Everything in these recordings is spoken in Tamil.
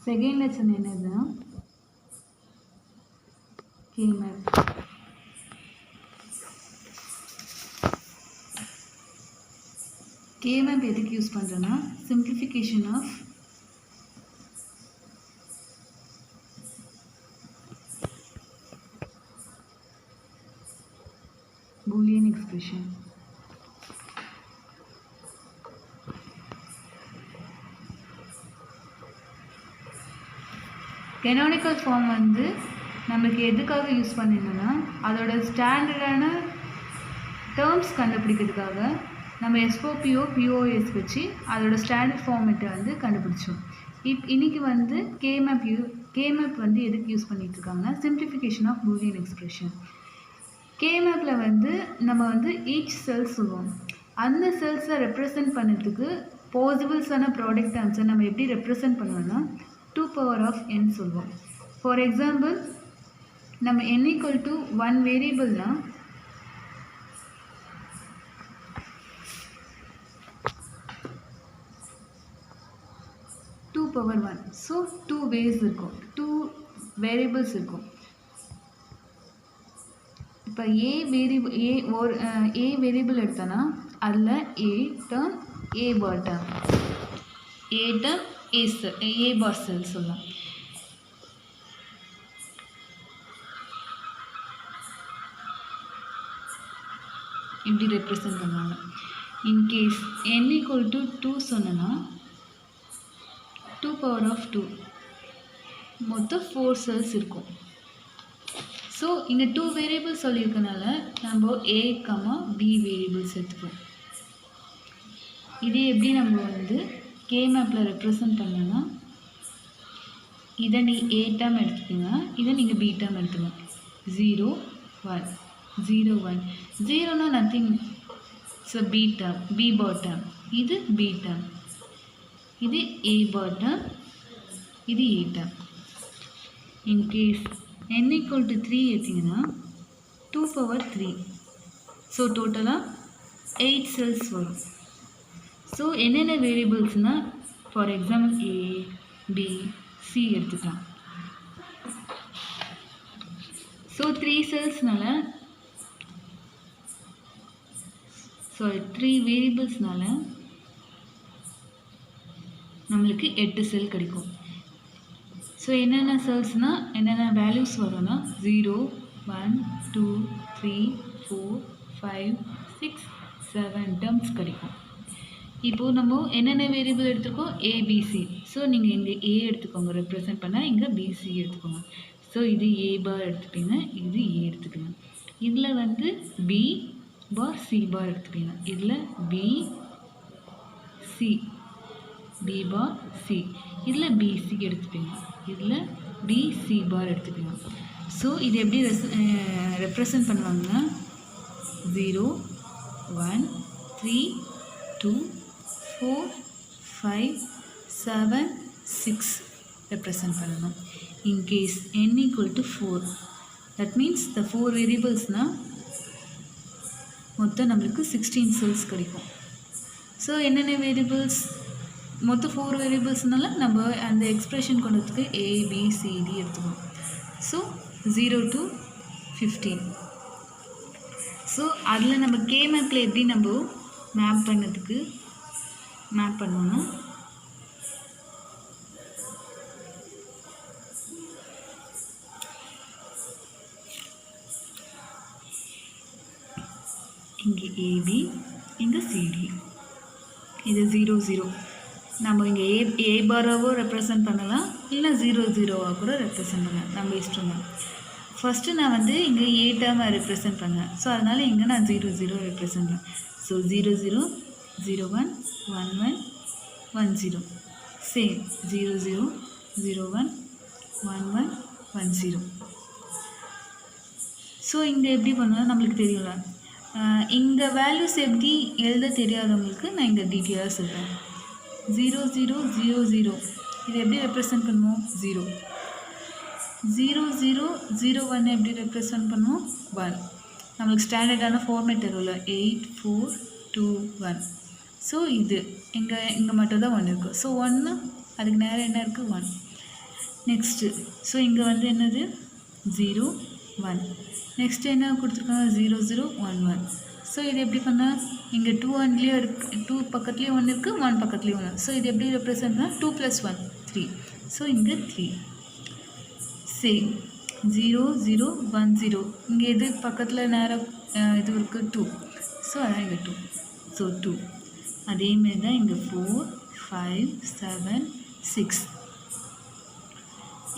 செகண்ட் லெசன் என்னதுன்னா K-map. K-map எதுக்கு யூஸ் பண்ணுறேன்னா simplification of Boolean expression. Canonical form வந்து நமக்கு எதுக்காக யூஸ் பண்ணினோம்னா அதோட ஸ்டாண்டர்டான டேர்ம்ஸ் கண்டுபிடிக்கிறதுக்காக நம்ம SOPO POS வச்சு அதோட ஸ்டாண்டர்ட் ஃபார்மேட்டை வந்து கண்டுபிடிச்சோம். இன்னைக்கு வந்து K-map வந்து எதுக்கு யூஸ் பண்ணிட்டு இருக்காங்கன்னா சிம்பிளிஃபிகேஷன் ஆஃப் பூலியன் எக்ஸ்பிரஷன். K-mapல வந்து நம்ம வந்து ஈச் செல் சொல்லுவோம். அந்த செல்ஸை ரெப்ரசன்ட் பண்ணுறதுக்கு பாசிபிள்ஸான ப்ராடக்ட் டேர்ம்ஸை நம்ம எப்படி ரெப்ரசன்ட் பண்ணுவோம்னா 2n சொல்லுவோம். ஃபார் எக்ஸாம்பிள் நம்ம n = 1 வேரியபிள்னா power 1. ஸோ 2 வேஸ் இருக்கும், 2 வேரியபிள்ஸ் இருக்கும். இப்போ ஏ வேரியபிள் எடுத்தோன்னா அதில் ஏ டேர்ம் ஏ பார் டேர்ம் ஏ பார் செல் சொல்லலாம். இப்படி ரெப்ரசன்ட் பண்ணுவாங்க. இன்கேஸ் n = 2 சொன்னோன்னா 2 power of 2 மொத்தம் 4 செல்ஸ் இருக்கும். ஸோ இங்கே 2 வேரியபிள்ஸ் சொல்லியிருக்கனால நம்ம A, B வேரியபிள்ஸ் எடுத்துப்போம். இதே எப்படி நம்ம வந்து K-mapல ரெப்ரசன்ட் பண்ணோன்னா இதை நீ A டேர்ம் எடுத்துக்கோங்க, இதை நீங்கள் B டேர்ம் எடுத்துக்கோங்க. 0 1 0 1 0னா nothing, so B term B bar term, இது B டேர்ம், இது A பார் டேர்ம், இது A டேர்ம். இன்கேஸ் n = 3 எடுத்திங்கன்னா 2 power 3. ஸோ டோட்டலாக 8 செல்ஸ் வரும். ஸோ என்னென்ன வேரியபிள்ஸ்னால் for example A, B, C எடுத்துக்கலாம். ஸோ 3 செல்ஸ்னால 3 வேரியபிள்ஸ்னால நம்மளுக்கு 8 செல் கிடைக்கும். ஸோ என்னென்ன செல்ஸ்னால் என்னென்ன வேல்யூஸ் வரும்னா 0 1 2 3 4 5 6 7 டேர்ம்ஸ் கிடைக்கும். இப்போது நம்ம என்னென்ன வேரியபிள் எடுத்துருக்கோம் ABC. ஸோ நீங்கள் இங்கே A எடுத்துக்கோங்க ரெப்ரசன்ட் பண்ணால், இங்கே BC எடுத்துக்கோங்க. ஸோ இது A பார் எடுத்துப்பீங்க, இது A எடுத்துக்கோங்க. இதில் வந்து B பார் C பார் எடுத்துப்பீங்க, இதில் B பார் C, இதில் BC எடுத்துப்பீங்க, இதில் BC பார் எடுத்துப்பீங்க. ஸோ இது எப்படி ரெப்ரசன்ட் பண்ணுவாங்கன்னா 0 1 3 2 4 5 7 6 ரெப்ரசன்ட் பண்ணணும். In case n = 4, that means the 4 வேரியபிள்ஸ்னால் மொத்தம் நம்மளுக்கு 16 செல்ஸ் கிடைக்கும். ஸோ என்னென்ன வேரியபிள்ஸ் மொத்தம் 4 வேரியபிள்ஸ்னால நம்ம அந்த எக்ஸ்ப்ரெஷன் கொண்டதுக்கு A, B, C, D எடுத்துக்கோம். So 0 to 15. ஸோ அதில் நம்ம K-mapல எப்படி நம்ம மேப் பண்ணோன்னா இங்கே AB, இங்கே CD, இது 0 0. நம்ம இங்கே ஏ பாராவோ ரெப்ரசன்ட் பண்ணலாம், இல்லை 0 0வாக கூட ரெப்ரசன்ட் பண்ணலாம், நம்ம இஷ்டம் தான். ஃபஸ்ட்டு நான் வந்து இங்கே A டேர்மை ரெப்ரசன்ட் பண்ணேன். ஸோ அதனால் இங்கே நான் 0 0 ரெப்ரசன்ட் பண்ணேன். So 0 0 0 1 1 1 1 0, same 0 0 0 1 1 1 1 0. ஸோ இங்கே எப்படி பண்ணலாம் நம்மளுக்கு தெரியல. இந்த வேல்யூஸ் எப்படி எழுத தெரியாதவங்களுக்கு நான் இங்கே டீட்டெயிலாக சொல்கிறேன். 0 0 0 0 இது எப்படி ரெப்ரசன்ட் பண்ணுவோம் 0 0 0 0 1 எப்படி ரெப்ரசன்ட் பண்ணுவோம் 1. நம்மளுக்கு ஸ்டாண்டர்டான ஃபார்மேட் வரும்ல 8 4 2 1. ஸோ இது இங்கே மட்டும் தான் 1 இருக்குது. ஸோ 1 அதுக்கு நேரம் என்ன இருக்குது 1. நெக்ஸ்ட்டு ஸோ இங்கே வந்து என்னது 0 1. நெக்ஸ்ட்டு என்ன கொடுத்துருக்காங்க 0 0 1 1. ஸோ இது எப்படி பண்ணால் இங்கே 2 1லேயும் இருக்குது, 2 பக்கத்துலேயும் 1 இருக்குது, 1 பக்கத்துலேயும் 1. ஸோ இது எப்படி ரெப்ரசன்ட்னா 2 + 1 3. ஸோ இங்கே 3. சேம் 0 0 1 0. இங்கே எது பக்கத்தில் நேராக இது இருக்குது 2. ஸோ அதான் இங்கே 2. ஸோ 2. அதேமாரி தான் இங்கே 4 5 7 6.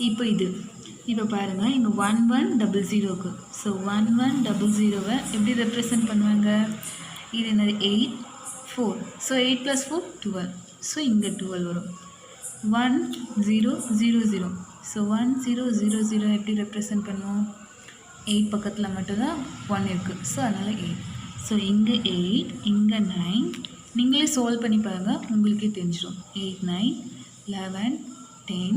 இப்போ இது இப்போ பாருங்கள் இங்கே 1 1 0 0க்கு. ஸோ 1 1 0 0வை எப்படி ரெப்ரசன்ட் பண்ணுவாங்க? இது என்னது 8 4. ஸோ 8 + 4 12. ஸோ இங்கே 12 வரும். 1 0 0 0. ஸோ 1 0 0 0 எப்படி ரெப்ரசன்ட் பண்ணுவோம்? 8 பக்கத்தில் மட்டும்தான் 1 இருக்குது. ஸோ அதனால் 8. ஸோ இங்கே 8 இங்கே 9. நீங்களே சால்வ் பண்ணி பாருங்கள், உங்களுக்கே தெரிஞ்சிடும். 8 9 11 10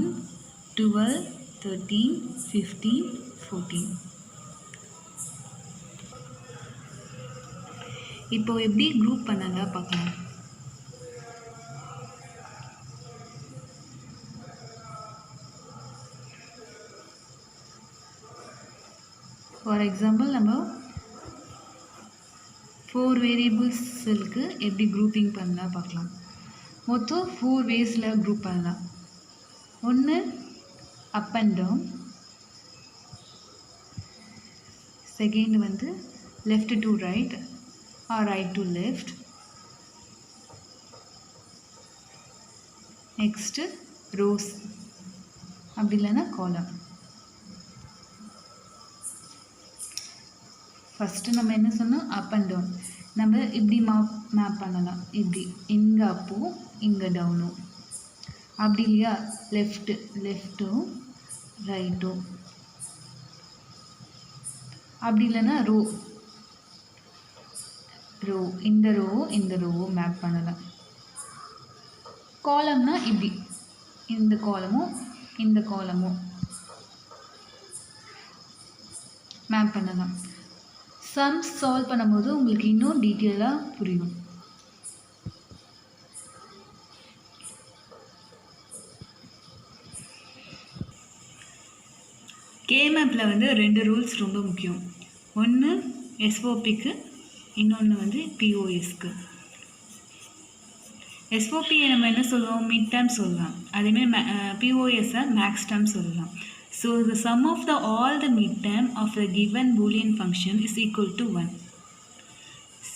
12 13 15 14. இப்போ எப்படி குரூப் பண்ணாங்க பார்க்கலாம். ஃபார் எக்ஸாம்பிள் நம்ம 4 வேரியபிள்ஸுக்கு எப்படி குரூப்பிங் பண்ணலாம் பார்க்கலாம். மொத்தம் 4 வேஸில் குரூப் பண்ணலாம். ஒன்று அப் அண்ட் டவுன், செகண்ட் வந்து left to right or right to left, next rows, அப்படி இல்லைன்னா காலம். ஃபஸ்ட்டு நம்ம என்ன சொன்னோம்? Up and down. நம்ம இப்படி மேப் பண்ணலாம். இப்படி இங்கே அப்பும் இங்கே டவுனும், அப்படி இல்லையா லெஃப்ட்டும் ரைட்டும், அப்படி இல்லைன்னா ரோ இந்த ரோவும் மேப் பண்ணலாம். காலம்னா இப்படி இந்த காலமும் மேப் பண்ணலாம். சம்ஸ் சால்வ் பண்ணும்போது உங்களுக்கு இன்னும் டீட்டெயிலாக புரியும். கேமேப்பில் வந்து 2 ரூல்ஸ் ரொம்ப முக்கியம். ஒன்று எஸ்ஓபிக்கு, இன்னொன்று வந்து பிஓஎஸ்க்கு. எஸ்ஓபியை நம்ம என்ன சொல்லுவோம்? மிட் டேர்ம் சொல்லலாம். அதேமாதிரி பிஓஎஸ்ஸை மேக்ஸ் டேர்ம் சொல்லலாம். So the sum of all the midterm of a given Boolean function is equal to 1.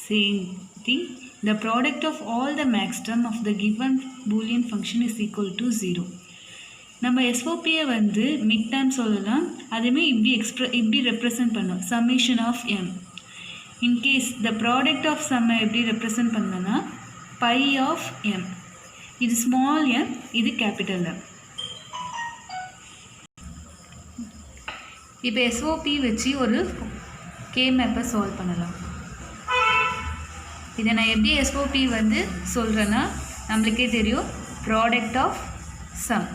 Same thing, the product of all the max term of the given Boolean function is equal to 0. நம்ம எஸ்ஓபியை வந்து மிட் டேர்ம் சொல்லலாம். அதேமாதிரி இப்படி ரெப்ரசன்ட் பண்ணோம், summation of m. In case the product of சம்மை எப்படி ரெப்ரசன்ட் பண்ணோன்னா pi of m. இது ஸ்மால் m, இது கேபிட்டல் m. இப்போ எஸ்ஓபி வச்சு ஒரு கே மேப்பை சால்வ் பண்ணலாம். இதை நான் எப்படி எஸ்ஓபி வந்து சொல்கிறேன்னா நம்மளுக்கே தெரியும், ப்ராடக்ட் ஆஃப் சம்.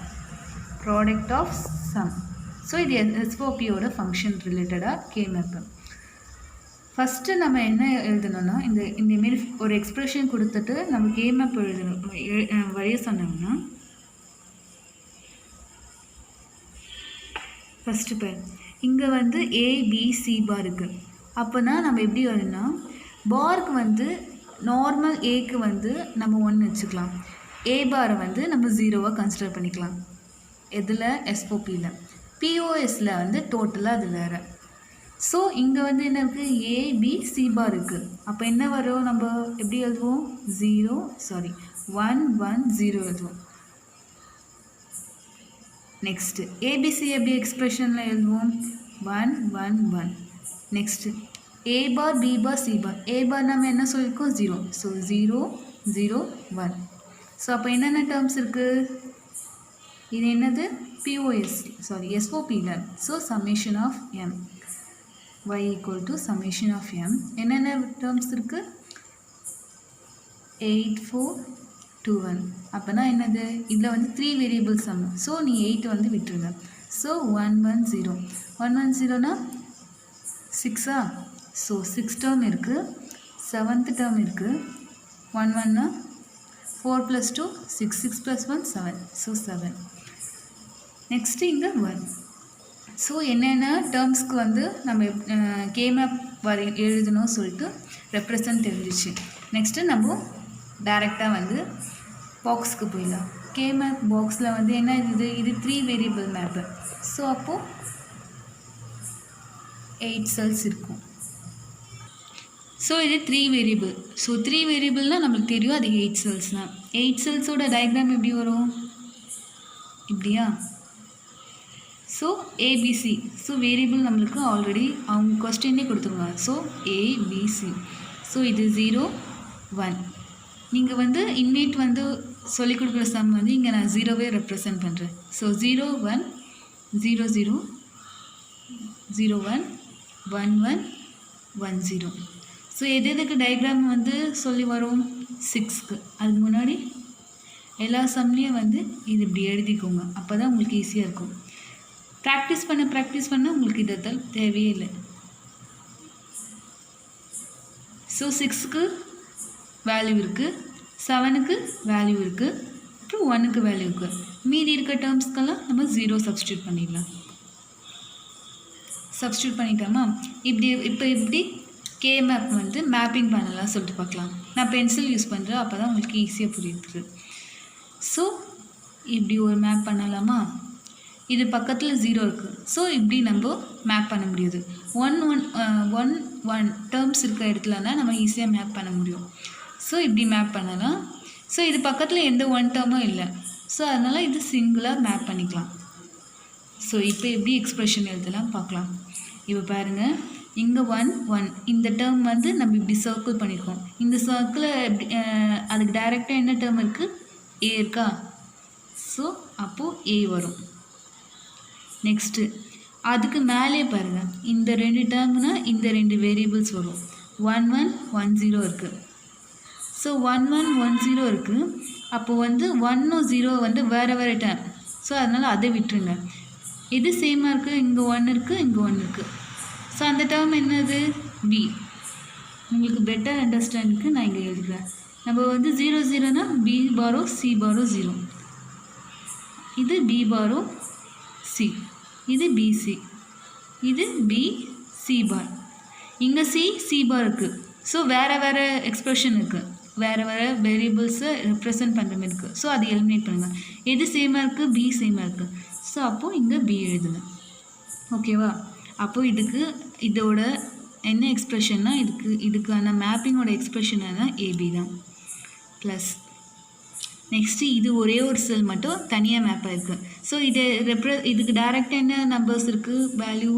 ஸோ இது எஸ்ஓபியோட ஃபங்க்ஷன் ரிலேட்டடாக கே மேப்பு. ஃபஸ்ட்டு நம்ம என்ன எழுதணும்னா இந்தமாரி ஒரு எக்ஸ்ப்ரெஷன் கொடுத்துட்டு நம்ம கே மேப் வரைய சொன்னோம்னா, ஃபஸ்ட்டு பேர் இங்கே வந்து ஏபிசி பார் இருக்குது. அப்போனா நம்ம எப்படி வரும்னா, பாருக்கு வந்து நார்மல் ஏக்கு வந்து நம்ம 1 வச்சுக்கலாம், ஏ பாரை வந்து நம்ம 0வாக கன்சிடர் பண்ணிக்கலாம். எதில்? எஸ்ஓபியில். பிஓஎஸில் வந்து டோட்டலாக அது வேறு. ஸோ இங்கே வந்து என்ன இருக்குது? ஏபிசி பார் இருக்குது. அப்போ என்ன வரும்? நம்ம எப்படி எழுதுவோம்? 1 1 0 எழுதுவோம். நெக்ஸ்ட்டு ஏபிசி எப்படி எக்ஸ்ப்ரெஷனில் எழுதுவோம்? 1 1 1. Next A bar B bar C பார். ஏ பார் நம்ம என்ன சொல்லியிருக்கோம்? 0. ஸோ 0 0 1. ஸோ அப்போ என்னென்ன டேர்ம்ஸ் இருக்குது? இது என்னது? எஸ்ஓபியில். So summation of m y = summation of m. என்னென்ன டேர்ம்ஸ் இருக்குது? 8 4 2 1. அப்போனா என்னது? இதில் வந்து 3 வேரியபிள் சம். ஸோ நீ 8 வந்து விட்டுருங்க. ஸோ 1 1 0. 1 1 0னா 6ஆ? ஸோ 6 டேர்ம் இருக்குது. 7th டேர்ம் இருக்குது. 1 1னா 4 + 2 6 6 + 1 7. ஸோ 7. நெக்ஸ்ட்டு இங்கே 1. ஸோ என்னென்ன டேர்ம்ஸ்க்கு வந்து நம்ம கேமேப் எழுதணும்னு சொல்லிட்டு ரெப்ரசன்ட் தெரிஞ்சிச்சு. நெக்ஸ்ட்டு நம்ம டைரெக்டாக வந்து பாக்ஸ்க்கு போயிடலாம். கேமேப் பாக்ஸில் வந்து என்ன இது 3 வேரியபிள் மேப்பு. ஸோ அப்போது 8 செல்ஸ் இருக்கும். ஸோ இது 3 வேரியபிள். ஸோ 3 வேரியபிள்னால் நம்மளுக்கு தெரியும் அது 8 செல்ஸ் தான். 8 செல்ஸோட டயக்ராம் எப்படி வரும்? இப்படியா? So ABC. ஸோ வேரியபிள் நம்மளுக்கு ஆல்ரெடி அவங்க கொஸ்டின்னே கொடுத்துருவாங்க. So ABC. ஸோ இது 0 1. நீங்கள் வந்து இன்னேட் வந்து சொல்லிக் கொடுக்குற சம் வந்து இங்கே நான் 0வே ரெப்ரசன்ட் பண்ணுறேன். ஸோ 0 1 0 0 0 1 1 1 1 0. ஸோ எதுக்கு டயக்ராம் வந்து சொல்லி வரும்? 6க்கு. அதுக்கு முன்னாடி எல்லா சம்லேயும் வந்து இது இப்படி எழுதிக்கோங்க. அப்போ தான் உங்களுக்கு ஈஸியாக இருக்கும். ப்ராக்டிஸ் பண்ண உங்களுக்கு இதெல்லாம் தேவையே இல்லை. ஸோ 6க்கு வேல்யூ இருக்குது, 7க்கு வேல்யூ இருக்குது, அப்புறம் 1க்கு வேல்யூ இருக்குது. மீதி இருக்க டேர்ம்ஸ்க்கெல்லாம் நம்ம 0 சப்ஸ்டியூட் பண்ணிடலாம். சப்ஸ்டியூட் பண்ணிட்டோமா? இப்போ எப்படி கேமேப் வந்து மேப்பிங் பண்ணலாம் சொல்லிட்டு பார்க்கலாம். நான் பென்சில் யூஸ் பண்ணுறேன், அப்போ தான் உங்களுக்கு ஈஸியாக புரியுது. ஸோ இப்படி ஒரு மேப் பண்ணலாமா? இது பக்கத்தில் 0 இருக்குது. ஸோ இப்படி நம்ம மேப் பண்ண முடியுது. 1 டேர்ம்ஸ் இருக்கிற இடத்துலனா நம்ம ஈஸியாக மேப் பண்ண முடியும். ஸோ இப்படி மேப் பண்ணலாம். ஸோ இது பக்கத்தில் எந்த 1 டேர்மும் இல்லை. ஸோ அதனால் இது சிங்கிளாக மேப் பண்ணிக்கலாம். ஸோ இப்போ எப்படி எக்ஸ்ப்ரெஷன் எழுதலாம் பார்க்கலாம். இப்போ பாருங்கள், இங்கே 1 1 இந்த டேர்ம் வந்து நம்ம இப்படி சர்க்கிள் பண்ணியிருக்கோம். இந்த சர்க்கிளை எப்படி அதுக்கு டைரெக்டாக என்ன டேர்ம் இருக்குது? ஏ இருக்கா? ஸோ அப்போது ஏ வரும். நெக்ஸ்ட்டு அதுக்கு மேலே பாருங்கள், இந்த 2 டேர்ம்னா இந்த 2 வேரியபிள்ஸ் வரும். 1 1 1 0 இருக்குது. ஸோ 1 1 1 0 இருக்குது. அப்போது வந்து 1 0 வந்து வேறு டேர்ம். ஸோ அதனால் அதை விட்டுருங்க. இது சேமாக இருக்குது. இங்கே 1 இருக்குது, இங்கே 1 இருக்குது. ஸோ அந்த டேர்ம் என்னது? பி. உங்களுக்கு பெட்டர் அண்டர்ஸ்டாண்டுக்கு நான் இங்கே எழுதுகிறேன். நம்ம வந்து 0 0னா பி பாரோ சி பாரோ 0. இது பி பாரோ சி. இது பிசி. இது பி சி பார். இங்கே சி பார் இருக்குது. ஸோ வேறு எக்ஸ்ப்ரெஷன் இருக்குது. வேறு வேரியபிள்ஸை ரெப்ரசன்ட் பண்ணுற மாதிரி இருக்குது. ஸோ அதை எலிமினேட் பண்ணுங்கள். எது சேமாக இருக்குது? பி சேமாக இருக்குது. ஸோ அப்போது இங்கே பி எழுதுங்க. ஓகேவா? அப்போது இதோட என்ன எக்ஸ்ப்ரெஷன்னா இதுக்கான மேப்பிங்கோட எக்ஸ்ப்ரெஷன் என்ன? ஏபி தான். ப்ளஸ் நெக்ஸ்ட்டு இது ஒரே ஒரு செல் மட்டும் தனியாக மேப் ஆகிருக்கு. ஸோ இதுக்கு டைரெக்டாக என்ன நம்பர்ஸ் இருக்குது? வேல்யூ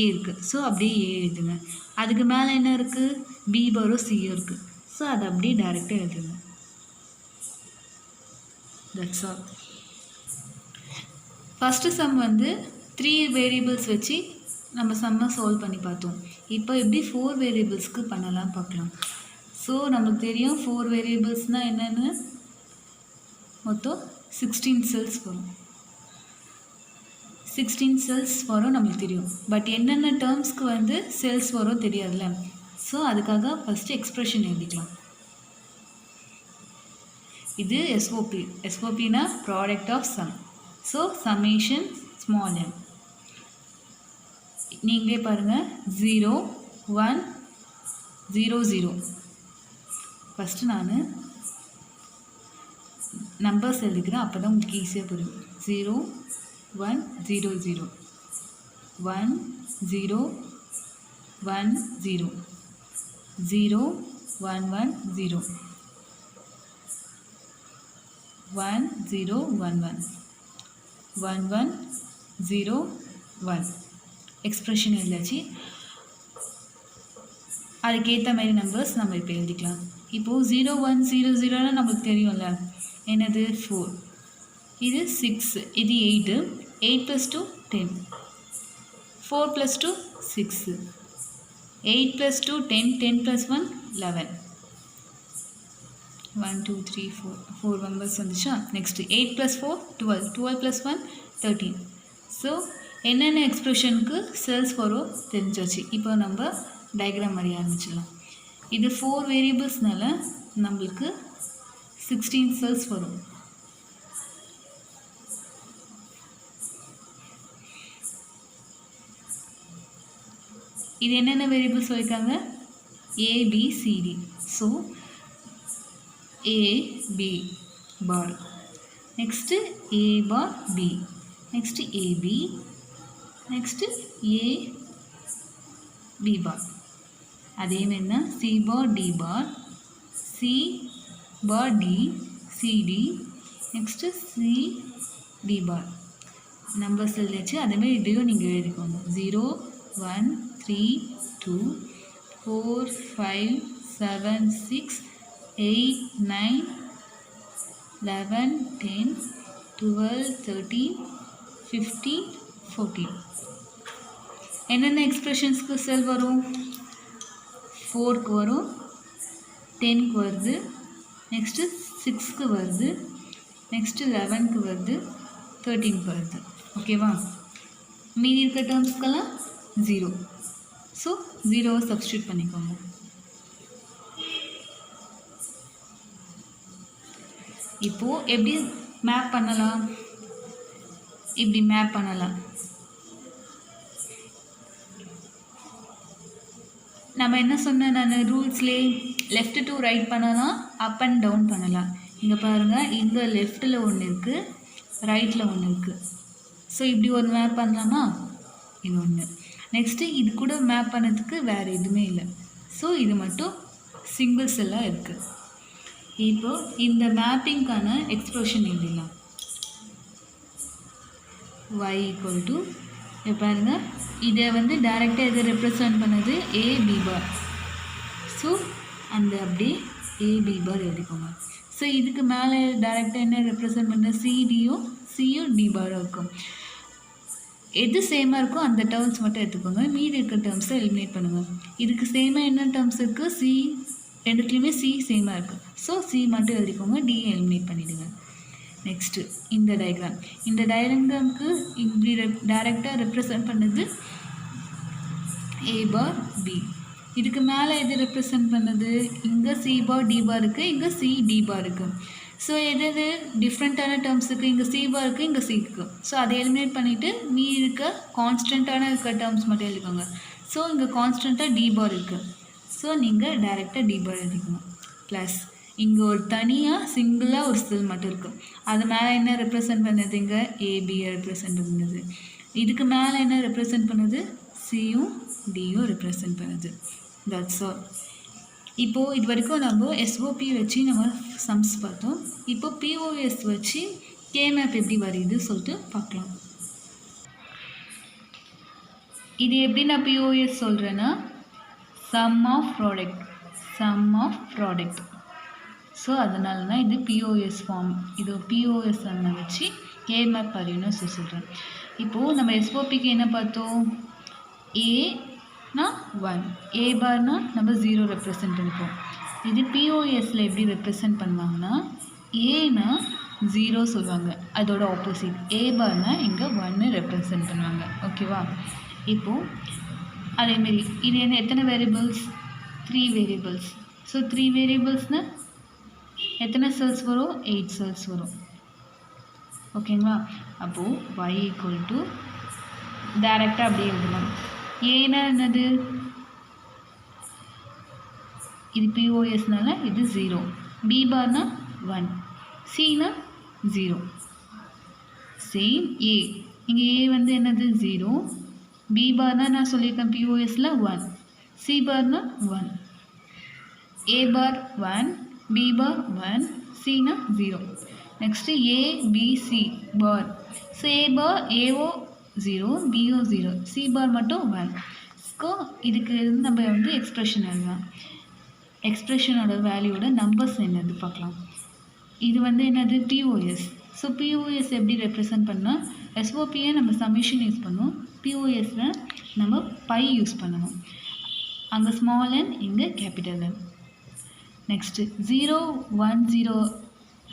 ஏ இருக்குது. ஸோ அப்படியே ஏ எழுதுங்க. அதுக்கு மேலே என்ன இருக்குது? பி பாரோ சியோ இருக்குது. ஸோ அதை அப்படியே டைரெக்டாக எழுதுங்க. That's all. ஃபஸ்ட்டு சம் வந்து 3 வேரியபிள்ஸ் வச்சு நம்ம சம்மை சால்வ் பண்ணி பார்த்தோம். இப்போ எப்படி 4 வேரியபிள்ஸ்க்கு பண்ணலாம் பார்க்கலாம். ஸோ நமக்கு தெரியும் 4 வேரியபிள்ஸ்னால் என்னென்னு. மொத்தம் 16 செல்ஸ் வரும். 16 செல்ஸ் வரும் நம்மளுக்கு தெரியும். பட் என்னென்ன டேர்ம்ஸ்க்கு வந்து செல்ஸ் வரும் தெரியாதுல்ல. ஸோ அதுக்காக ஃபஸ்ட்டு எக்ஸ்ப்ரெஷன் எழுதிக்கலாம். இது எஸ்ஓபி. எஸ்ஓபினா product of sum. So summation small m. நீங்களே பாருங்கள், 0 1 0 0. ஃபஸ்ட்டு நான் நம்பர்ஸ் எழுதிக்கிறேன், அப்போ தான் உங்களுக்கு ஈஸியாக புரியும். 0 1 0 0 1 0 1 0 0 1 1 0 1 0 1 1 1 1 0 1. எக்ஸ்ப்ரெஷன் எழுதாச்சு. அதுக்கேற்ற மாதிரி நம்பர்ஸ் நம்ம இப்போ எழுதிக்கலாம். இப்போது 0 1 0 0னா நமக்கு தெரியும்ல, என்னது 4, இது 6, இது 8, 8 + 2 10, 4 + 2 6, 8 + 2 10, 10 + 1 11, 1 2 3 4 மெம்பர்ஸ் வந்துச்சா. நெக்ஸ்ட்டு 8 + 4 12, 12 + 1 13. ஸோ என்னென்ன எக்ஸ்ப்ரெஷனுக்கு செல்ஸ் வரும் தெரிஞ்சாச்சு. இப்போ நம்ம டயக்ராம் மாதிரி ஆரம்பிச்சிடலாம். இது 4 வேரியபிள்ஸ்னால நம்மளுக்கு 16 செல்ஸ் வரும். இது என்னென்ன வேரியபிள்ஸ் சொல்லியிருக்காங்க? ABCD. So AB bar, next A bar B, next AB, next AB bar. அதே மாதிரி தான் C bar D bar, C bar D, CD, next CD bar. Numbers எழுதியாச்சு. அதேமாதிரி இதையும் நீங்கள் எழுதிக்கோங்க. 0 1 3 2 4 5 7 6 8 9 11 10 12 13 15 14. என்னென்ன எக்ஸ்பிரஷன்ஸ்க்கு செல் வரும்? 4க்கு வரும், 10க்கு வருது, நெக்ஸ்ட்டு 6க்கு வருது, நெக்ஸ்ட்டு 11க்கு வருது, 13க்கு வருது. ஓகேவா? மீதி இருக்க டேர்ம்ஸ்க்கெல்லாம் 0. ஸோ 0வை சப்ஸ்டியூட் பண்ணிக்கோங்க. இப்போது எப்படி மேப் பண்ணலாம்? இப்படி மேப் பண்ணலாம். நம்ம என்ன சொன்ன நான் ரூல்ஸ்லேயே லெஃப்ட் டு ரைட் பண்ணலாம், அப் அண்ட் டவுன் பண்ணலாம். இங்கே பாருங்கள், இங்கே லெஃப்ட்டில் ஒன்று இருக்குது, ரைட்டில் ஒன்று இருக்குது. ஸோ இப்படி ஒரு மேப் பண்ணலாமா? இது ஒன்று. நெக்ஸ்ட்டு இது கூட மேப் பண்ணதுக்கு வேறு எதுவுமே இல்லை. ஸோ இது மட்டும் சிங்கிள் செல்லாக இருக்குது. இப்போது இந்த மேப்பிங்க்கான எக்ஸ்பிரஷன் எழுதிடலாம். y ஈக்குவல் டு, பாருங்கள், இதை வந்து டைரெக்டாக எதை ரெப்ரசன்ட் பண்ணது? AB பார். ஸோ அந்த அப்படியே AB பார் எழுதிக்கோங்க. ஸோ இதுக்கு மேலே டைரெக்டாக என்ன ரெப்ரசன்ட் பண்ண? CDயும் சியும் D பாரும் இருக்கும். எது சேமாக இருக்கோ அந்த டேர்ம்ஸ் மட்டும் எடுத்துக்கோங்க. மீதி இருக்க டேர்ம்ஸை எலிமினேட் பண்ணுங்கள். இதுக்கு சேமாக என்ன டேர்ம்ஸ் இருக்குது? C, ரெண்டுத்துலேயுமே C சேமாக இருக்குது. ஸோ C மட்டும் எழுதிக்கோங்க, D எலிமினேட் பண்ணிவிடுங்க. நெக்ஸ்ட்டு இந்த டயக்ராம். இந்த டயக்ராமுக்கு இப்படி டைரெக்டாக ரெப்ரசன்ட் பண்ணது A பார் B. இதுக்கு மேலே எது ரெப்ரசன்ட் பண்ணது? இங்கே C பார் D பார் இருக்குது, இங்கே C D பார் இருக்குது. ஸோ எது டிஃப்ரெண்ட்டான டேர்ம்ஸ் இருக்குது? இங்கே C பார் இருக்குது, இங்கே C இருக்குது. ஸோ அதை எலிமினேட் பண்ணிவிட்டு மீதி இருக்க கான்ஸ்டண்ட்டான இருக்க டேர்ம்ஸ் மட்டும் எழுதிக்கோங்க. ஸோ இங்கே கான்ஸ்டண்ட்டாக D பார் இருக்குது. ஸோ நீங்கள் டைரெக்டாக D பார் எழுதிக்கணும். ப்ளஸ் இங்கே ஒரு தனியாக சிங்கிளாக ஒரு செல் மட்டும் இருக்குது. அது மேலே என்ன ரெப்ரசன்ட் பண்ணுது? இங்கே ஏபியை ரெப்ரசன்ட் பண்ணுது. இதுக்கு மேலே என்ன ரெப்ரசன்ட் பண்ணுது? சியும் டியும் ரெப்ரசன்ட் பண்ணுது. That's all. இப்போது இது வரைக்கும் நம்ம எஸ்ஓபி வச்சு நம்ம சம்ஸ் பார்த்தோம். இப்போது பிஓஎஸ் வச்சு கேமேப் எப்படி வருது சொல்லிட்டு பார்க்கலாம். இது எப்படி நான் பிஓஎஸ் சொல்கிறேன்னா, சம் ஆஃப் ப்ராடக்ட். ஸோ அதனால தான் இது பிஓஎஸ் ஃபார்ம். இது பிஓஎஸ் வச்சு கேமேப் வரையணும்னு சொல்கிறேன். இப்போது நம்ம எஸ்ஓபிக்கு என்ன பார்த்தோம்? ஏனா 1, ஏ பார்னா நம்ம 0 ரெப்ரசன்ட் பண்ணிப்போம். இது பிஓஎஸில் எப்படி ரெப்ரசன்ட் பண்ணுவாங்கன்னா, ஏனா 0 சொல்லுவாங்க, அதோட ஆப்போசிட். ஏ பார்னா இங்கே 1 ரெப்ரசன்ட் பண்ணுவாங்க. ஓகேவா? இப்போது அதேமாரி இது என்ன எத்தனை வேரியபிள்ஸ்? 3 வேரியபிள்ஸ். ஸோ 3 வேரியபிள்ஸ்னால் எத்தனை செல்ஸ் வரும்? 8 செல்ஸ் வரும். ஓகேங்களா? அப்போது y ஈக்குவல் டு டைரெக்டாக அப்படியே எழுதலாம். ஏன்னா என்னது? இது பிஓஎஸ்னால இது 0, பி பார்னா 1, சினா 0. சேம் ஏ, இங்கே ஏ வந்து என்னது? 0. பி பார்னா நான் சொல்லியிருக்கேன் பிஓஎஸில் 1, சி பார்னா 1, ஏ பார் 1, பி பார் 1, சினா 0. நெக்ஸ்ட்டு ஏபிசி பார். ஸோ ஏ பார் ஏஓ 0, பிஓ 0, சி பார் மட்டும் 1. ஸோ இதுக்கு நம்ம வந்து எக்ஸ்ப்ரெஷன் எழுதலாம். எக்ஸ்ப்ரெஷனோட வேல்யூவோட நம்பர்ஸ் என்னது பார்க்கலாம். இது வந்து என்னது? பிஓஎஸ். ஸோ பிஓஎஸ் எப்படி ரெப்ரசன்ட் பண்ணால், எஸ்ஓபியை நம்ம சமிஷன் யூஸ் பண்ணுவோம், பிஓஎஸில் நம்ம பை யூஸ் பண்ணணும். அங்கே ஸ்மால் என், இங்கே கேபிட்டல் என். நெக்ஸ்ட்டு 0 1 0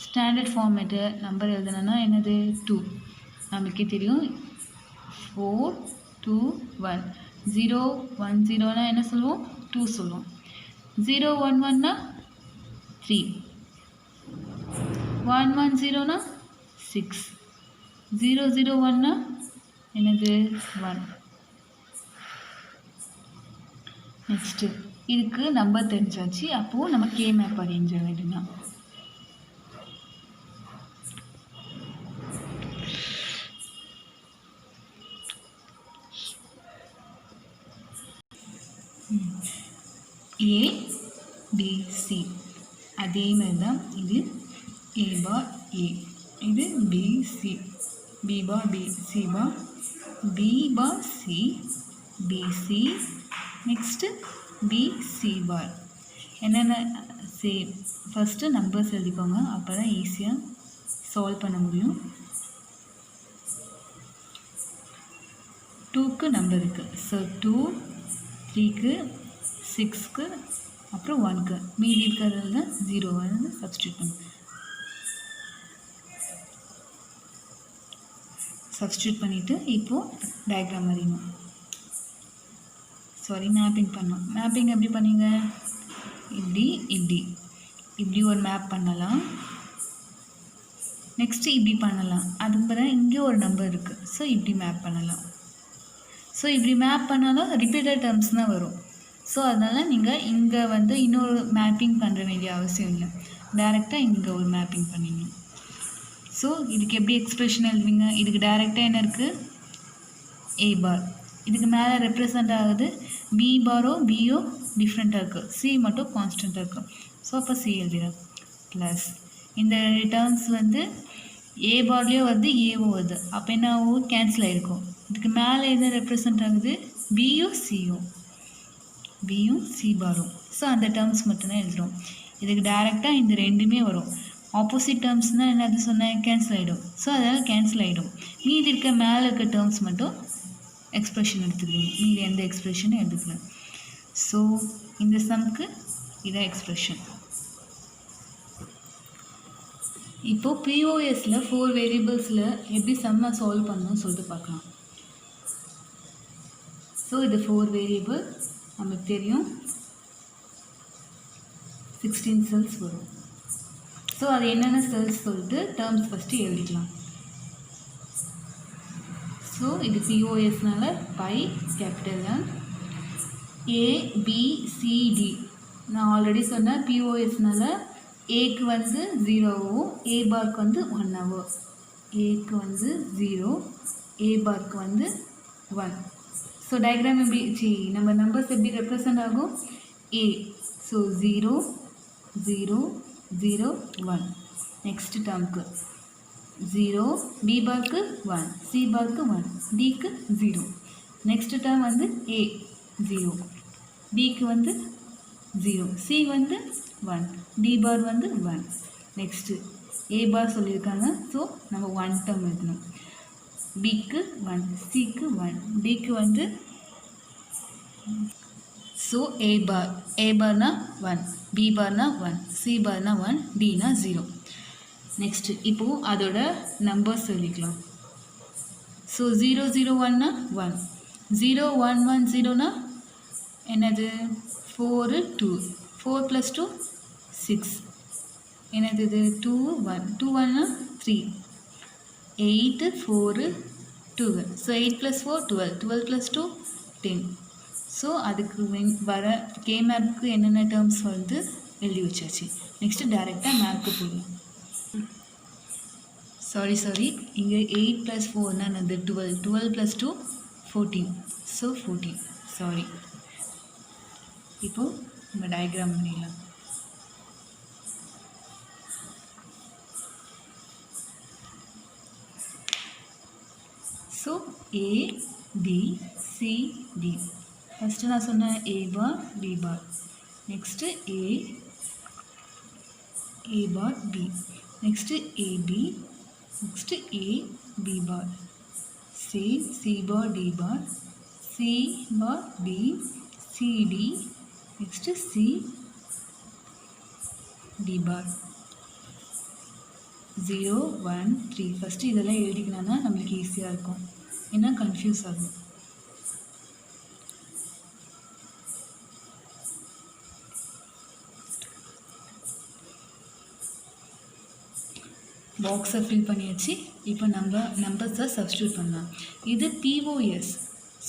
ஸ்டாண்டர்ட் ஃபார்மேட்டு நம்பர் எழுதுனா என்னது? 2. நமக்கே தெரியும் 4 2 1. 0 1 0னா என்ன சொல்லுவோம்? 2 சொல்லுவோம். 0 1 1னா 3. 1 1 0னா 6. 0 0 1னா என்னது? 1. நெக்ஸ்ட்டு இதுக்கு நம்பர் தெரிஞ்சாச்சு. அப்போது நம்ம கே மேப் அரேஞ்ச் வேண்டியதுதான். ஏ பி சி அதே மாதிரி தான் இது ஏ பார் ஏ, இது B C, B bar B, C bar B bar C, B C, next B C bar. என்னென்ன சேம் ஃபஸ்ட்டு நம்பர்ஸ் எழுதிக்கோங்க, அப்போ தான் ஈஸியாக சால்வ் பண்ண முடியும். 2க்கு நம்பர் இருக்குது. ஸோ 2, 3க்கு, 6க்கு, அப்புறம் 1க்கு, மீதி இருக்கிறதுல 0 வந்து சப்ஸ்டியூட் பண்ணு. சப்ஸ்டியூட் பண்ணிவிட்டு இப்போது டயக்ராம் வரையணும். சாரி, மேப்பிங் பண்ணோம். மேப்பிங் எப்படி பண்ணீங்க? இப்படி இப்படி இப்படி ஒரு மேப் பண்ணலாம். நெக்ஸ்ட்டு இப்படி பண்ணலாம். அதுக்கு பிறகு இங்கே ஒரு நம்பர் இருக்குது. ஸோ இப்படி மேப் பண்ணலாம். ஸோ இப்படி மேப் பண்ணாலும் ரிப்பீட்டட் டேர்ம்ஸ் தான் வரும். ஸோ அதனால் நீங்கள் இங்கே வந்து இன்னொரு மேப்பிங் பண்ணுற வேண்டிய அவசியம் இல்லை. டைரெக்டாக இங்கே ஒரு மேப்பிங் பண்ணிடணும். ஸோ இதுக்கு எப்படி எக்ஸ்பிரஷன் எழுதுவீங்க? இதுக்கு டைரெக்டாக என்ன இருக்குது? ஏ பார். இதுக்கு மேலே ரெப்ரசன்ட் ஆகுது பி பாரோ பியோ டிஃப்ரெண்ட்டாக இருக்குது, சி மட்டும் கான்ஸ்டண்ட்டாக இருக்குது. ஸோ அப்போ சி எழுதிடும். ப்ளஸ் இந்த டேர்ம்ஸ் வந்து ஏ பார்லேயோ வருது ஏவோ வருது. அப்போ என்ன ஆகும்? கேன்சல் ஆகிருக்கும். இதுக்கு மேலே எது ரெப்ரசன்ட் ஆகுது? பியும் சியும், பியும் சி பாரும். ஸோ அந்த டேர்ம்ஸ் மட்டும்தான் எழுதுகிறோம். இதுக்கு டைரெக்டாக இந்த ரெண்டுமே வரும். ஆப்போசிட் டேர்ம்ஸ்னால் என்னது சொன்னேன்? கேன்சல் ஆகிடும். ஸோ அதனால் கேன்சல் ஆகிடும். மீதி இருக்க மேலே இருக்க டேர்ம்ஸ் மட்டும் எக்ஸ்பிரஷன் எடுத்துக்கணும். மீதி எந்த எக்ஸ்பிரஷனும் எடுத்துக்கலாம். ஸோ இந்த சம்க்கு இதான் எக்ஸ்பிரஷன். இப்போது பிஓஎஸில் 4 வேரியபிள்ஸில் எப்படி சம்மை சால்வ் பண்ணணும்னு சொல்லிட்டு பார்க்கலாம். ஸோ இது 4 வேரியபிள் நமக்கு தெரியும். 16 செல்ஸ் வரும். ஸோ அது என்னென்ன செல்ஸ் சொல்லிட்டு டேர்ம்ஸ் ஃபஸ்ட்டு எழுதிக்கலாம். ஸோ இது பிஓஎஸ்னால பை கேபிட்டல் M, ABCD. நான் ஆல்ரெடி சொன்னேன் பிஓஎஸ்னால ஏக்கு வந்து 0வும் ஏ பார்க்கு வந்து 1 ஏக்கு வந்து 0, ஏ பார்க்கு வந்து 1. ஸோ டயக்ராம் எப்படி நம்ம நம்பர்ஸ் எப்படி ரெப்ரசன்ட் ஆகும்? ஏ. ஸோ 0 0 0 1. நெக்ஸ்ட் டேர்முக்கு 0, பி பார்க்கு 1, சி பார்க்கு 1, டிக்கு 0. நெக்ஸ்ட் டேர்ம் வந்து ஏ 0, பிக்கு வந்து 0, சி வந்து 1, டி பார் வந்து 1. நெக்ஸ்ட்டு ஏ பார் சொல்லியிருக்காங்க. ஸோ நம்ம 1 டேர்ம் எழுதணும். பிக்கு 1, சிக்கு 1, டிக்கு வந்து ஸோ ஏ பார்னா 1, பி பார்னா 1, சி பார்னா 1, டினா 0. நெக்ஸ்ட்டு இப்போது அதோட நம்பர்ஸ் சொல்லிக்கலாம். ஸோ 0 0 1னா 1, 0 1 1 0னா என்னது? 4 2, 4 + 2 6. என்னது இது? 2 1, 2 1னா 3, 8 4 12. ஸோ 8 + 4 12, 12 + 2 10. ஸோ அதுக்கு வர கே மேப்புக்கு என்னென்ன டேர்ம்ஸ் வந்து எழுதி வச்சாச்சு. நெக்ஸ்ட்டு டைரெக்டாக மேப்புக்கு போகலாம். சாரி இங்கே 8 + 4னா என்னது? 12, 12 + 2 14. ஸோ 14. சாரி. இப்போது நம்ம டயக்ராம் பண்ணிடலாம். So A B C D. First நான் சொன்னேன் A bar B bar. Next A bar B. Next AB. Next A B bar. C bar D bar. C bar D. CD. Next C D bar. 0 1 3. First இதெல்லாம் எழுதிக்கணும்னா நம்மளுக்கு ஈஸியாக இருக்கும், ஏன்னா கன்ஃபியூஸ் ஆகும். பாக்ஸை ஃபில் பண்ணியாச்சு. இப்போ நம்ம நம்பர்ஸை சப்ஸ்டியூட் பண்ணலாம். இது பிஓஎஸ்.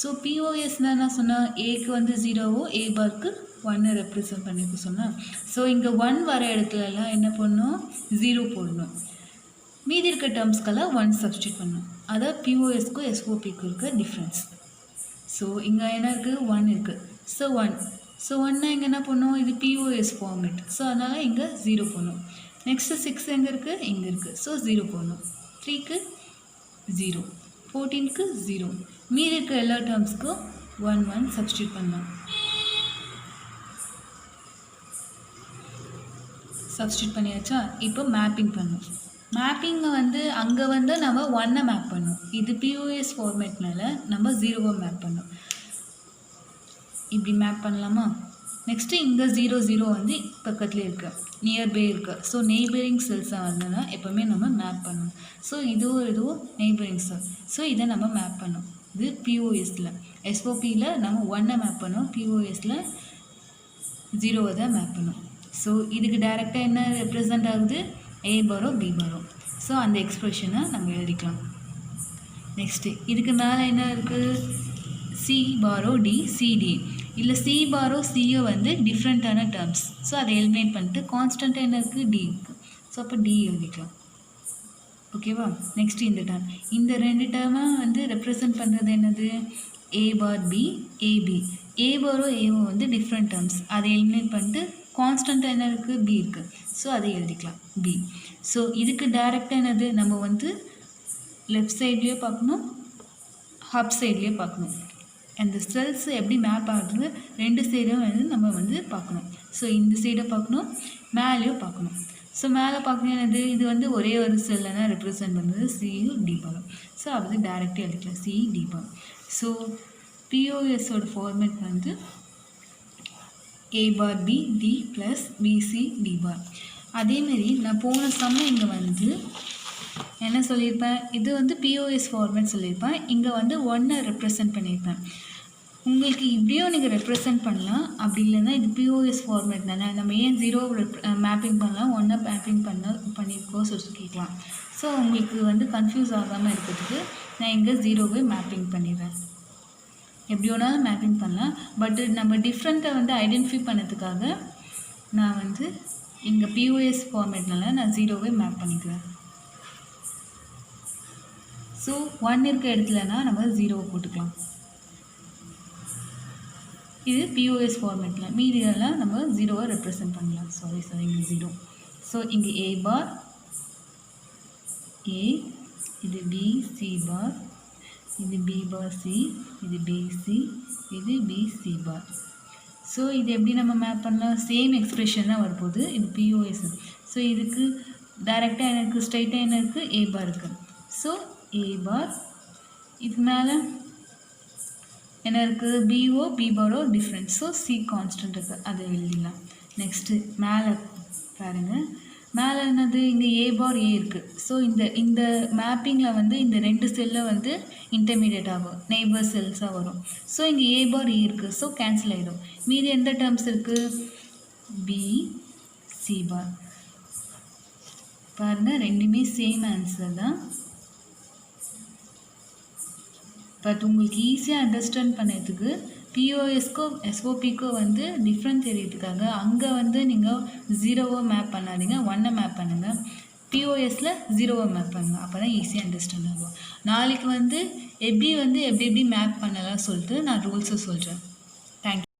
ஸோ பிஓஎஸ்னால் என்ன சொன்னால் ஏக்கு வந்து 0வோ ஏ பாருக்கு 1 ரெப்ரசன்ட் பண்ணிக்க சொன்னால், ஸோ இங்கே 1 வர இடத்துலலாம் என்ன பண்ணணும், 0 போடணும். மீதி இருக்க டேர்ம்ஸ்க்கெல்லாம் 1 சப்ஸ்டியூட் பண்ணணும். அதான் பிஓஎஸ்க்கும் எஸ்ஓபிக்கும் இருக்க டிஃப்ரென்ஸ். ஸோ இங்கே என்ன இருக்குது, 1 இருக்குது. ஸோ 1னா இங்கே என்ன பண்ணணும், இது பிஓஎஸ் ஃபார்மேட். ஸோ அதனால் இங்கே 0 போடணும். நெக்ஸ்ட்டு 6 எங்கே இருக்குது, இங்கே இருக்குது. ஸோ 0 போடணும். 3க்கு 0, 14க்கு 0. மீதி இருக்க எல்லா டேர்ம்ஸ்க்கும் 1 சப்ஸ்டியூட் பண்ணலாம். சப்ஸ்டியூட் பண்ணியாச்சா? இப்போ மேப்பிங் பண்ணணும். மேப்பிங்கை வந்து அங்கே வந்து நம்ம 1 மேப் பண்ணணும். இது பிஓஎஸ் ஃபார்மேட்னால நம்ம 0 மேப் பண்ணணும். இப்படி மேப் பண்ணலாமா? நெக்ஸ்ட்டு இங்கே 0 0 வந்து பக்கத்துலேயே இருக்குது, நியர்பை இருக்குது. ஸோ நெய்பரிங் செல்ஸாக வந்ததுன்னா எப்போவுமே நம்ம மேப் பண்ணணும். ஸோ இதுவும் நெய்பரிங் செல். ஸோ இதை நம்ம மேப் பண்ணணும். இது பிஓஎஸில். எஸ்ஓபியில் நம்ம 1 மேப் பண்ணோம், பிஓஎஸில் 0 தான் மேப் பண்ணோம். ஸோ இதுக்கு டைரெக்டாக என்ன ரெப்ரசன்ட் ஆகுது, ஏ பாரோ பி பாரோ. ஸோ அந்த எக்ஸ்ப்ரெஷனை நம்ம எழுதிக்கலாம். நெக்ஸ்ட்டு இதுக்கு மேலே என்ன இருக்குது, சி பாரோ டி சிடி. இல்லை சி பாரோ சியோ வந்து டிஃப்ரெண்ட்டான டேர்ம்ஸ். ஸோ அதை எலிமினேட் பண்ணிட்டு கான்ஸ்டண்ட்டாக என்ன இருக்குது, டி இருக்குது. ஸோ அப்போ டி எழுதிக்கலாம். ஓகேவா? நெக்ஸ்ட் இந்த டேர்ம், இந்த 2 டேர்மாக வந்து ரெப்ரசன்ட் பண்ணுறது என்னது, ஏ பார் பி ஏபி. ஏ பாரோ ஏஓ வந்து டிஃப்ரெண்ட் டேர்ம்ஸ். அதை எலிமினேட் பண்ணிட்டு கான்ஸ்டண்ட்டாக என்ன இருக்குது, பி இருக்குது. ஸோ அதை எழுதிக்கலாம் பி. ஸோ இதுக்கு டைரெக்டாக என்னது, நம்ம வந்து லெஃப்ட் சைட்லேயே பார்க்கணும், அப் சைட்லேயே பார்க்கணும். அந்த செல்ஸ் எப்படி மேப் ஆகுது 2 சைடும் வந்து நம்ம வந்து பார்க்கணும். ஸோ இந்த சைடை பார்க்கணும், மேலேயும் பார்க்கணும். ஸோ மேலே பார்க்கணும் என்னது, இது வந்து ஒரே ஒரு செல்லை தான் ரெப்ரசன்ட் பண்ணுறது, சியும் டி பாரம். ஸோ அது டைரெக்டாக எடுக்கலாம், சி டி பாரம். ஸோ பிஓஎஸோட ஃபார்மேட் வந்து A bar B D plus BC D bar. அதேமாரி நான் போன சமயம் இங்கே வந்து என்ன சொல்லியிருப்பேன், இது வந்து பிஓஎஸ் ஃபார்மேட் சொல்லியிருப்பேன். இங்கே வந்து 1 ரெப்ரசன்ட் பண்ணியிருப்பேன். உங்களுக்கு இப்படியும் நீங்கள் ரெப்ரசன்ட் பண்ணலாம். அப்படி இல்லைன்னா இது பிஓஎஸ் ஃபார்மேட் தானே, நம்ம ஏன் 0 மேப்பிங் பண்ணலாம், 1 மேப்பிங் பண்ணியிருக்கோம் சொல்லி கேட்கலாம். ஸோ உங்களுக்கு வந்து கன்ஃபியூஸ் ஆகாமல் இருக்கிறதுக்கு நான் இங்கே 0வே மேப்பிங் பண்ணிடுறேன். எப்படி வேணாலும் மேப்பிங் பண்ணலாம். பட் நம்ம டிஃப்ரெண்ட்டை வந்து ஐடென்டிஃபை பண்ணதுக்காக நான் வந்து இங்கே பிஓஎஸ் ஃபார்மேட்னால நான் 0வே மேப் பண்ணிக்கிறேன். ஸோ 1 இருக்க இடத்துலனா நம்ம 0 போட்டுக்கலாம். இது பிஓஎஸ் ஃபார்மேட்டில். மீதியெல்லாம் நம்ம 0வை ரெப்ரசன்ட் பண்ணலாம். சாரி இங்கே 0. ஸோ இங்கே ஏ பார் ஏ, இது பி சி பார், இது பி பார் சி, இது பிசி, இது பிசி பார். ஸோ இது எப்படி நம்ம மேப் பண்ணலாம், சேம் எக்ஸ்பிரஷன் தான் வரப்போகுது. இது பிஓஎஸ். ஸோ இதுக்கு டைரெக்டாக எனக்கு ஸ்ட்ரைட்டாக என்ன இருக்குது, ஏ பார் இருக்குது. ஸோ ஏ பார், இது மேலே என்ன இருக்குது, பிஓ பி பாரோ டிஃப்ரெண்ட். ஸோ சி கான்ஸ்டன்ட் இருக்குது, அதை எழுதிடலாம். நெக்ஸ்ட்டு மேலே பாருங்கள், மேலே என்னது, இங்கே ஏ பார் ஏ இருக்குது. ஸோ இந்த மேப்பிங்கில் வந்து இந்த 2 செல்லை வந்து இன்டர்மீடியட் ஆகும், நெய்பர் செல்ஸாக வரும். ஸோ இங்கே ஏ பார் ஏ இருக்குது. ஸோ கேன்சல் ஆகிடும். மீதி எந்த டேர்ம்ஸ் இருக்குது, பி சி பார். பாருங்கள், ரெண்டுமே சேம் ஆன்சர் தான். பட் உங்களுக்கு ஈஸியாக அண்டர்ஸ்டாண்ட் பண்ணுறதுக்கு பிஓஎஸ்க்கோ எஸ்ஓபிக்கோ வந்து டிஃப்ரெண்ட் தெரியறதுக்காக அங்கே வந்து நீங்கள் 0வை மேப் பண்ணாதீங்க, 1 மேப் பண்ணுங்கள். பிஓஎஸில் 0வை மேப் பண்ணுங்கள். அப்போ தான் ஈஸியாக அண்டர்ஸ்டாண்ட் ஆகும். நாளைக்கு வந்து எப்படி மேப் பண்ணலாம் சொல்லிட்டு நான் ரூல்ஸை சொல்கிறேன். தேங்க்யூ.